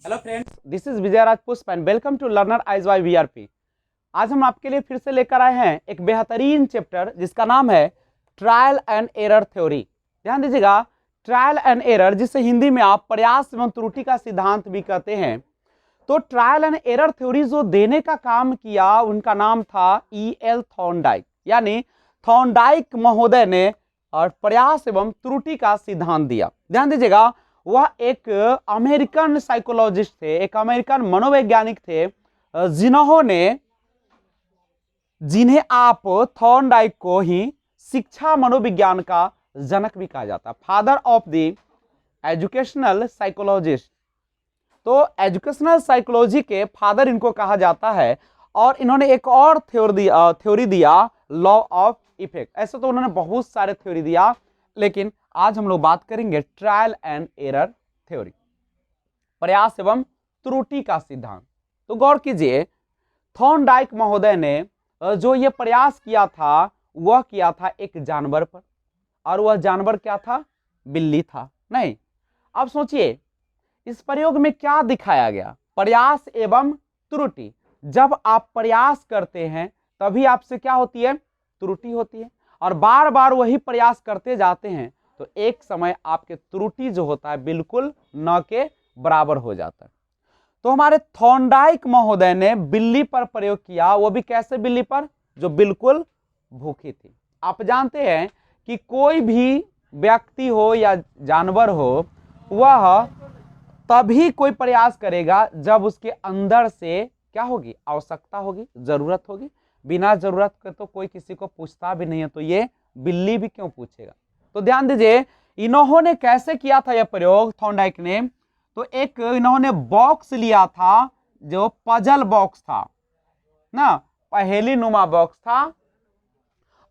Hello friends, this is Vijay Rajpushp and welcome to learner eyes by VRP. आज हम आपके लिए फिर से लेकर आए हैं एक बेहतरीन चैप्टर जिसका नाम है ट्रायल एंड एरर थ्योरी। ध्यान दीजिएगा, ट्रायल एंड एरर, जिसे हिंदी में आप प्रयास एवं त्रुटि का सिद्धांत भी कहते हैं। तो ट्रायल एंड एरर थ्योरी जो देने का काम किया उनका नाम था E.L. थॉर्नडाइक, यानी थॉर्नडाइक महोदय ने और प्रयास एवं त्रुटि का सिद्धांत दिया। ध्यान दीजिएगा, वह एक अमेरिकन साइकोलॉजिस्ट थे, एक अमेरिकन मनोवैज्ञानिक थे, जिन्हें आप थॉर्नडाइक को ही शिक्षा मनोविज्ञान का जनक भी कहा जाता है, father of the educational psychologist. तो एजुकेशनल साइकोलॉजी के फादर इनको कहा जाता है। और इन्होंने एक और थ्योरी दिया, लॉ ऑफ इफेक्ट। ऐसे तो उन्होंने बहुत सारे थ्योरी दिया, लेकिन आज हम लोग बात करेंगे ट्रायल एंड एरर थ्योरी, प्रयास एवं त्रुटि का सिद्धांत। तो गौर कीजिए, थॉर्नडाइक महोदय ने जो ये प्रयास किया था वह किया था एक जानवर पर, और वह जानवर क्या था? बिल्ली था। नहीं, अब सोचिए इस प्रयोग में क्या दिखाया गया? प्रयास एवं त्रुटि। जब आप प्रयास करते हैं तभी आपसे क्या होती है? त्रुटि होती है। और बार बार वही प्रयास करते जाते हैं तो एक समय आपके त्रुटि जो होता है बिल्कुल न के बराबर हो जाता है। तो हमारे थॉर्नडाइक महोदय ने बिल्ली पर प्रयोग किया, वो भी कैसे बिल्ली पर? जो बिल्कुल भूखी थी। आप जानते हैं कि कोई भी व्यक्ति हो या जानवर हो, वह तभी कोई प्रयास करेगा जब उसके अंदर से क्या होगी? आवश्यकता होगी, जरूरत होगी। बिना जरूरत के तो कोई किसी को पूछता भी नहीं है, तो ये बिल्ली भी क्यों पूछेगा? तो ध्यान दीजिए, इन्होंने कैसे किया था यह प्रयोग थॉर्नडाइक ने। तो एक इन्होंने बॉक्स लिया था, जो पजल बॉक्स था ना, पहेली नुमा बॉक्स था,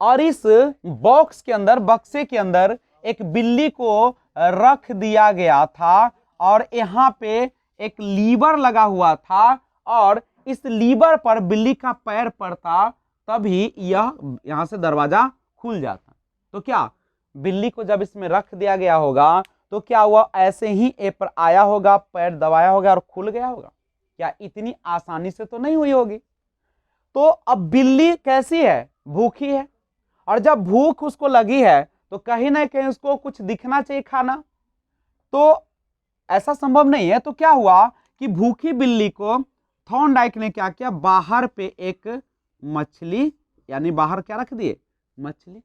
और इस बॉक्स के अंदर, बक्से के अंदर एक बिल्ली को रख दिया गया था, और यहाँ पे एक लीवर लगा हुआ था, और इस लीवर पर बिल्ली का पैर पड़ता तभी यह यहां से दरवाजा खुल जाता। तो क्या बिल्ली को जब इसमें रख दिया गया होगा तो क्या वह ऐसे ही ए पर आया होगा, पैर दबाया होगा और खुल गया होगा? क्या इतनी आसानी से तो नहीं हुई होगी। तो अब बिल्ली कैसी है? भूखी है, और जब भूख उसको लगी है तो कहीं ना कहीं उसको कुछ दिखना चाहिए, खाना। तो ऐसा संभव नहीं है। तो क्या हुआ कि भूखी बिल्ली को थॉर्नडाइक ने क्या किया? बाहर पे एक मछली, यानी बाहर क्या रख दिए? मछली।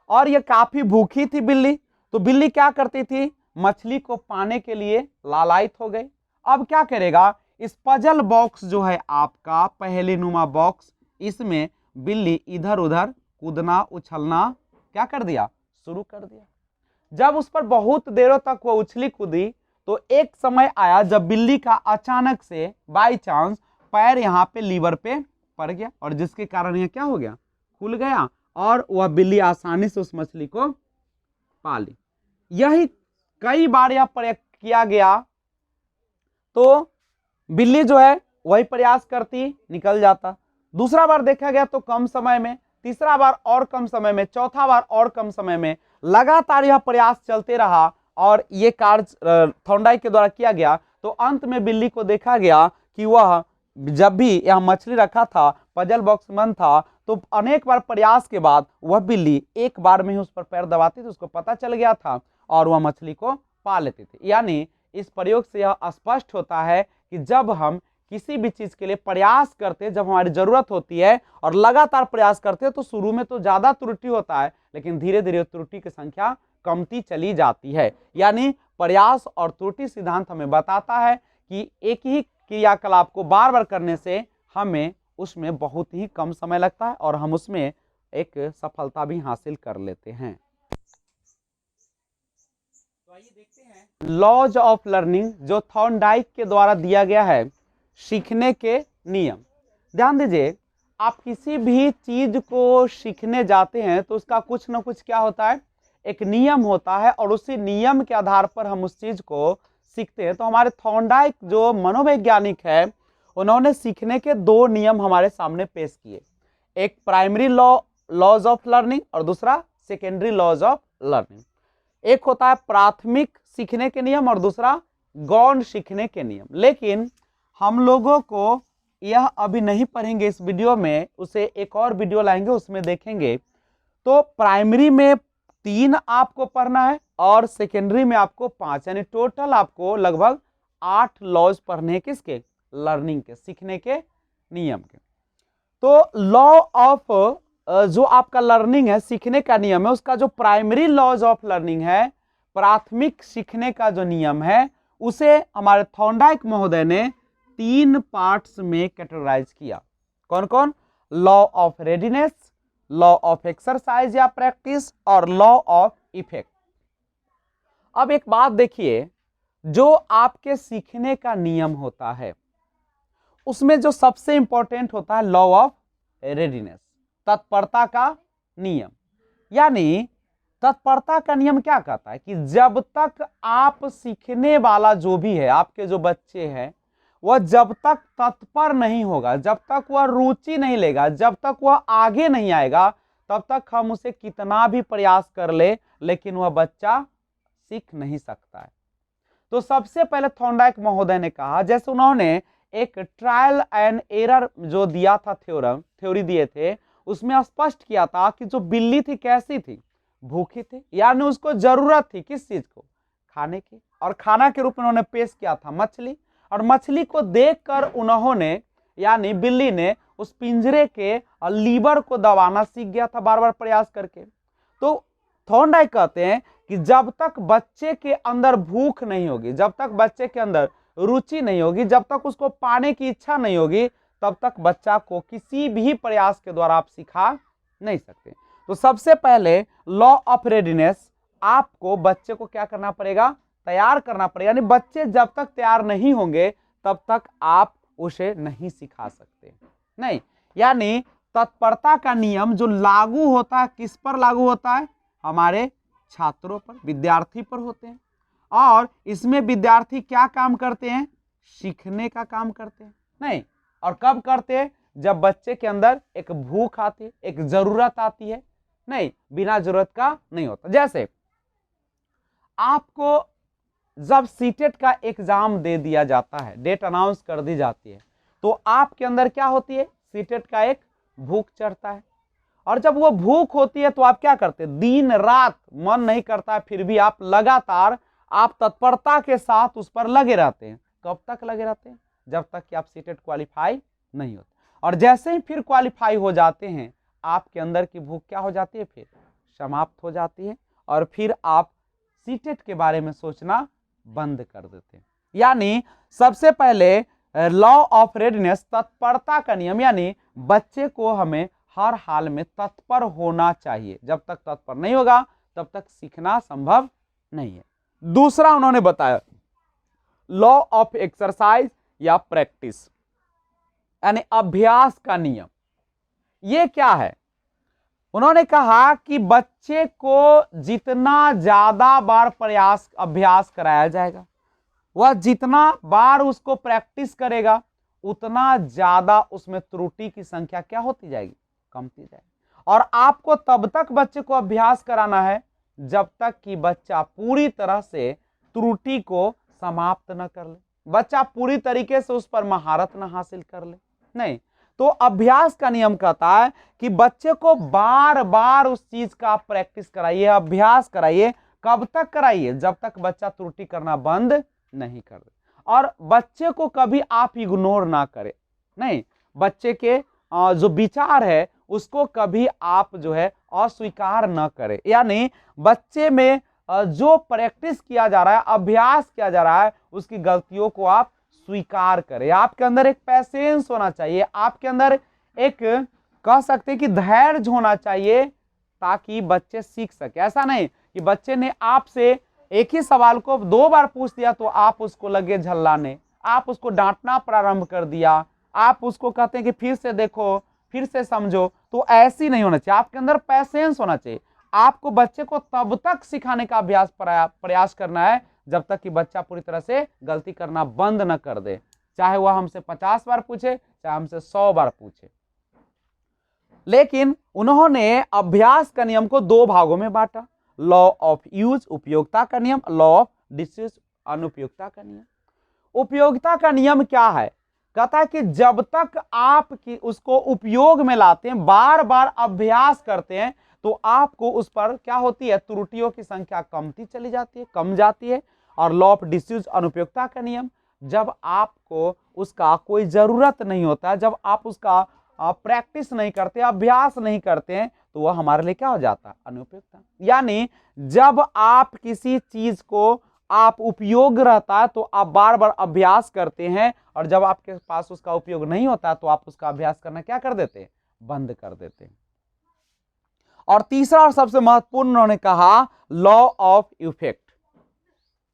और ये काफी भूखी थी बिल्ली, तो बिल्ली क्या करती थी? मछली को पाने के लिए लालायित हो गई। अब क्या करेगा? इस पजल बॉक्स जो है आपका पहेली नुमा बॉक्स, इसमें बिल्ली इधर उधर कूदना उछलना क्या कर दिया? शुरू कर दिया। जब उस पर बहुत देरों तक वो उछली कूदी तो एक समय आया जब बिल्ली का अचानक से बाय चांस पैर यहाँ पे लीवर पे पड़ गया, और जिसके कारण यह क्या हो गया? खुल गया, और वह बिल्ली आसानी से उस मछली को पा ली। यही कई बार यह प्रयोग किया गया। तो बिल्ली जो है वही प्रयास करती, निकल जाता। दूसरा बार देखा गया तो कम समय में, तीसरा बार और कम समय में, चौथा बार और कम समय में। लगातार यह प्रयास चलते रहा और ये कार्य थॉर्नडाइक के द्वारा किया गया। तो अंत में बिल्ली को देखा गया कि वह जब भी यहाँ मछली रखा था, पजल बॉक्स बंद था, तो अनेक बार प्रयास के बाद वह बिल्ली एक बार में ही उस पर पैर दबाती थी, उसको पता चल गया था और वह मछली को पा लेती थी। यानी इस प्रयोग से यह स्पष्ट होता है कि जब हम किसी भी चीज के लिए प्रयास करते हैं, जब हमारी जरूरत होती है और लगातार प्रयास करते हैं, तो शुरू में तो ज्यादा त्रुटि होता है, लेकिन धीरे धीरे त्रुटि की संख्या कमती चली जाती है। यानी प्रयास और त्रुटि सिद्धांत हमें बताता है कि एक ही क्रियाकलाप को बार बार करने से हमें उसमें बहुत ही कम समय लगता है और हम उसमें एक सफलता भी हासिल कर लेते हैं। तो आइए देखते हैं लॉज ऑफ लर्निंग, जो थॉर्नडाइक के द्वारा दिया गया है, सीखने के नियम। ध्यान दीजिए, आप किसी भी चीज को सीखने जाते हैं तो उसका कुछ ना कुछ क्या होता है? एक नियम होता है, और उसी नियम के आधार पर हम उस चीज को सीखते हैं। तो हमारे थॉर्नडाइक जो मनोवैज्ञानिक है, उन्होंने सीखने के दो नियम हमारे सामने पेश किए। एक प्राइमरी लॉज ऑफ लर्निंग और दूसरा सेकेंडरी लॉज ऑफ लर्निंग। एक होता है प्राथमिक सीखने के नियम और दूसरा गौण सीखने के नियम। लेकिन हम लोगों को यह अभी नहीं पढ़ेंगे इस वीडियो में, उसे एक और वीडियो लाएंगे उसमें देखेंगे। तो प्राइमरी में 3 आपको पढ़ना है और सेकेंडरी में आपको 5, यानी टोटल आपको लगभग 8 लॉज पढ़ने हैं। किसके? लर्निंग के, सीखने के नियम के। तो लॉ ऑफ जो आपका लर्निंग है, सीखने का नियम है, उसका जो प्राइमरी लॉज ऑफ लर्निंग है, प्राथमिक सीखने का जो नियम है, उसे हमारे थॉर्नडाइक महोदय ने 3 पार्ट्स में कैटेगराइज किया। कौन कौन? Law of readiness, law of exercise या प्रैक्टिस, और लॉ ऑफ इफेक्ट। अब एक बात देखिए, जो आपके सीखने का नियम होता है उसमें जो सबसे इंपॉर्टेंट होता है लॉ ऑफ रेडीनेस, तत्परता का नियम। यानी तत्परता का नियम क्या कहता है कि जब तक आप सीखने वाला जो भी है, आपके जो बच्चे हैं, वह जब तक तत्पर नहीं होगा, जब तक वह रुचि नहीं लेगा, जब तक वह आगे नहीं आएगा, तब तक हम उसे कितना भी प्रयास कर ले, लेकिन वह बच्चा सीख नहीं सकता है। तो सबसे पहले थॉर्नडाइक महोदय ने कहा, जैसे उन्होंने एक ट्रायल एंड एरर जो दिया था, थ्योरी दिए थे, उसमें स्पष्ट किया था कि जो बिल्ली थी कैसी थी? भूखी थी, यानी उसको जरूरत थी किस चीज को? खाने की। और खाना के रूप में उन्होंने पेश किया था मछली, और मछली को देखकर उन्होंने, यानी बिल्ली ने, उस पिंजरे के लीवर को दबाना सीख गया था बार बार प्रयास करके। तो थॉर्नडाइक कहते हैं कि जब तक बच्चे के अंदर भूख नहीं होगी, जब तक बच्चे के अंदर रुचि नहीं होगी, जब तक उसको पाने की इच्छा नहीं होगी, तब तक बच्चा को किसी भी प्रयास के द्वारा आप सिखा नहीं सकते। तो सबसे पहले लॉ ऑफ रेडीनेस, आपको बच्चे को क्या करना पड़ेगा? तैयार करना पड़ेगा। यानी बच्चे जब तक तैयार नहीं होंगे तब तक आप उसे नहीं सिखा सकते, नहीं। यानी तत्परता का नियम जो लागू होता है, किस पर लागू होता है? हमारे छात्रों पर, विद्यार्थी पर होते हैं। और इसमें विद्यार्थी क्या काम करते हैं? सीखने का काम करते हैं, नहीं। और कब करते हैं? जब बच्चे के अंदर एक भूख आती है, एक जरूरत आती है, नहीं, बिना जरूरत का नहीं होता। जैसे आपको जब सीटेट का एग्जाम दे दिया जाता है, डेट अनाउंस कर दी जाती है, तो आपके अंदर क्या होती है? सीटेट का एक भूख चढ़ता है। और जब वो भूख होती है तो आप क्या करते हैं? दिन रात मन नहीं करता है, फिर भी आप लगातार, आप तत्परता के साथ उस पर लगे रहते हैं। कब तक लगे रहते हैं? जब तक कि आप सीटेट क्वालिफाई नहीं होते। और जैसे ही फिर क्वालिफाई हो जाते हैं, आपके अंदर की भूख क्या हो जाती है? फिर समाप्त हो जाती है, और फिर आप सीटेट के बारे में सोचना बंद कर देते हैं। यानी सबसे पहले लॉ ऑफ रेडीनेस, तत्परता का नियम, यानी बच्चे को हमें हर हाल में तत्पर होना चाहिए। जब तक तत्पर नहीं होगा तब तक सीखना संभव नहीं है। दूसरा उन्होंने बताया लॉ ऑफ एक्सरसाइज या प्रैक्टिस, यानी अभ्यास का नियम। ये क्या है? उन्होंने कहा कि बच्चे को जितना ज्यादा बार अभ्यास कराया जाएगा, वह जितना बार उसको प्रैक्टिस करेगा, उतना ज्यादा उसमें त्रुटि की संख्या क्या होती जाएगी? कमती जाएगी। और आपको तब तक बच्चे को अभ्यास कराना है जब तक कि बच्चा पूरी तरह से त्रुटि को समाप्त न कर ले, बच्चा पूरी तरीके से उस पर महारत न हासिल कर ले, नहीं। तो अभ्यास का नियम कहता है कि बच्चे को बार बार उस चीज का प्रैक्टिस कराइए, अभ्यास कराइए। कब तक कराइए? जब तक बच्चा त्रुटि करना बंद नहीं कर दे। और बच्चे को कभी आप इग्नोर ना करें, नहीं। बच्चे के जो विचार है उसको कभी आप जो है अस्वीकार न करें। यानी बच्चे में जो प्रैक्टिस किया जा रहा है, अभ्यास किया जा रहा है, उसकी गलतियों को आप स्वीकार करें। आपके अंदर एक पैसेंस होना चाहिए, आपके अंदर एक, कह सकते हैं कि धैर्य होना चाहिए, ताकि बच्चे सीख सके। ऐसा नहीं कि बच्चे ने आपसे एक ही सवाल को 2 बार पूछ दिया तो आप उसको लगे झल्लाने, आप उसको डांटना प्रारंभ कर दिया, आप उसको कहते हैं कि फिर से देखो, फिर से समझो। तो ऐसी नहीं होना चाहिए, आपके अंदर पैसेंस होना चाहिए। आपको बच्चे को तब तक सिखाने का प्रयास करना है जब तक कि बच्चा पूरी तरह से गलती करना बंद न कर दे, चाहे वह हमसे 50 बार पूछे, चाहे हमसे 100 बार पूछे। लेकिन उन्होंने अभ्यास का नियम को 2 भागों में बांटा, लॉ ऑफ यूज, उपयोगिता का नियम, लॉ ऑफ डिसयूज, अनुपयुक्तता का नियम। उपयोगिता का नियम क्या है? कहता है कि जब तक आप की उसको उपयोग में लाते हैं, बार बार अभ्यास करते हैं, तो आपको उस पर क्या होती है, त्रुटियों की संख्या कमती चली जाती है, कम जाती है। और लॉ ऑफ डिसयूज अनुपयुक्तता का नियम, जब आपको उसका कोई जरूरत नहीं होता, जब आप उसका प्रैक्टिस नहीं करते, अभ्यास नहीं करते हैं, तो वह हमारे लिए क्या हो जाता है, अनुपयुक्त। यानी जब आप किसी चीज को आप उपयोग रहता है तो आप बार बार अभ्यास करते हैं, और जब आपके पास उसका उपयोग नहीं होता तो आप उसका अभ्यास करना क्या कर देते हैं, बंद कर देते हैं। और तीसरा और सबसे महत्वपूर्ण उन्होंने कहा लॉ ऑफ इफेक्ट।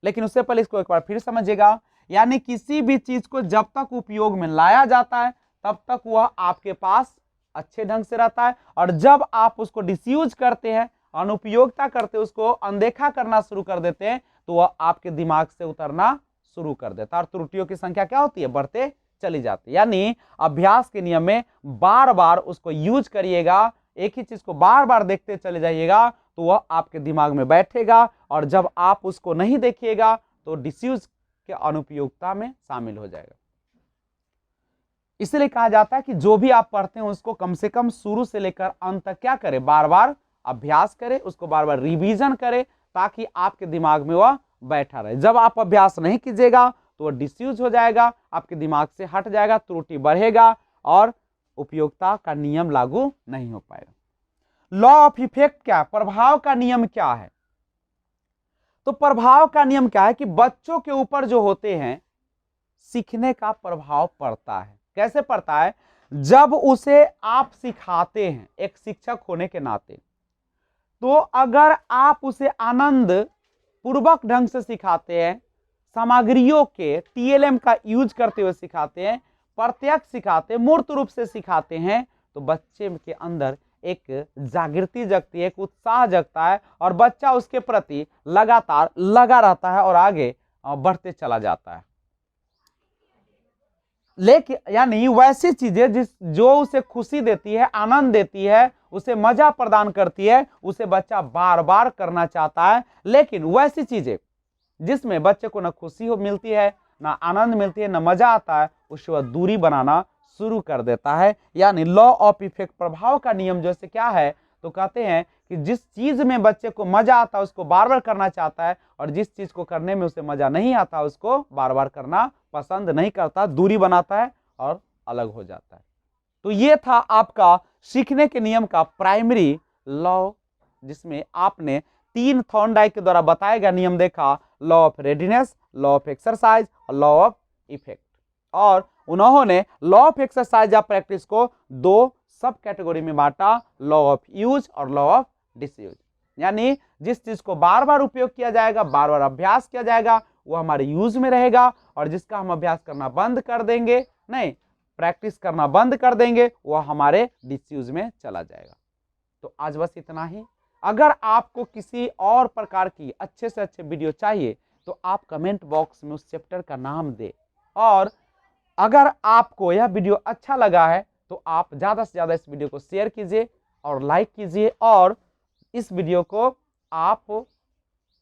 लेकिन उससे पहले इसको एक बार फिर समझिएगा, यानी किसी भी चीज को जब तक उपयोग में लाया जाता है तब तक वह आपके पास अच्छे ढंग से रहता है, और जब आप उसको डिसयूज करते हैं, अनुपयोगिता करते, उसको अनदेखा करना शुरू कर देते हैं, तो वह आपके दिमाग से उतरना शुरू कर देता है, और त्रुटियों की संख्या क्या होती है, बढ़ते चली जाती है। यानी अभ्यास के नियम में बार बार उसको यूज करिएगा, एक ही चीज को बार बार देखते चले जाइएगा, तो वह आपके दिमाग में बैठेगा, और जब आप उसको नहीं देखिएगा तो डिसयूज के अनुपयोगिता में शामिल हो जाएगा। इसलिए कहा जाता है कि जो भी आप पढ़ते हैं उसको कम से कम शुरू से लेकर अंत तक क्या करें, बार बार अभ्यास करें, उसको बार बार रिवीजन करें, ताकि आपके दिमाग में वह बैठा रहे। जब आप अभ्यास नहीं कीजिएगा तो वह डिसयूज हो जाएगा, आपके दिमाग से हट जाएगा, त्रुटि बढ़ेगा, और उपयोगिता का नियम लागू नहीं हो पाएगा। लॉ ऑफ इफेक्ट क्या है, प्रभाव का नियम क्या है? तो प्रभाव का नियम क्या है कि बच्चों के ऊपर जो होते हैं सीखने का प्रभाव पड़ता है। कैसे पड़ता है? जब उसे आप सिखाते हैं एक शिक्षक होने के नाते, तो अगर आप उसे आनंद पूर्वक ढंग से सिखाते हैं, सामग्रियों के टीएलएम का यूज करते हुए सिखाते हैं, प्रत्यक्ष सिखाते हैं, मूर्त रूप से सिखाते हैं, तो बच्चे के अंदर एक जागृति जगती है, एक उत्साह जगता है, और बच्चा उसके प्रति लगातार लगा रहता है और आगे बढ़ते चला जाता है। लेकिन यानी वैसी चीजें जो उसे खुशी देती है, आनंद देती है, उसे मजा प्रदान करती है, उसे बच्चा बार बार करना चाहता है। लेकिन वैसी चीजें जिसमें बच्चे को न खुशी मिलती है, ना आनंद मिलती है, ना मजा आता है, उससे वह दूरी बनाना शुरू कर देता है। यानी लॉ ऑफ इफेक्ट, प्रभाव का नियम जैसे क्या है, तो कहते हैं कि जिस चीज में बच्चे को मजा आता है उसको बार बार करना चाहता है, और जिस चीज को करने में उसे मजा नहीं आता उसको बार बार करना पसंद नहीं करता, दूरी बनाता है और अलग हो जाता है। तो ये था आपका सीखने के नियम का प्राइमरी लॉ, जिसमें आपने 3 थॉर्नडाइक के द्वारा बताए गए नियम देखा, law of readiness, law of exercise और लॉ ऑफ इफेक्ट। और उन्होंने लॉ ऑफ एक्सरसाइज या प्रैक्टिस को 2 सब कैटेगरी में बांटा, लॉ ऑफ यूज और लॉ ऑफ डिसयूज। यानी जिस चीज को बार बार उपयोग किया जाएगा, बार बार अभ्यास किया जाएगा, वो हमारे यूज में रहेगा, और जिसका हम अभ्यास करना बंद कर देंगे, नहीं प्रैक्टिस करना बंद कर देंगे, वह हमारे डिसयूज में चला जाएगा। तो आज बस इतना ही। अगर आपको किसी और प्रकार की अच्छे से अच्छे वीडियो चाहिए तो आप कमेंट बॉक्स में उस चैप्टर का नाम दे, और अगर आपको यह वीडियो अच्छा लगा है तो आप ज़्यादा से ज़्यादा इस वीडियो को शेयर कीजिए और लाइक कीजिए, और इस वीडियो को आप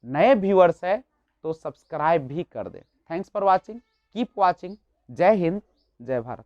नए व्यूअर्स है तो सब्सक्राइब भी कर दें। Thanks for watching, keep watching. जय हिंद, जय भारत।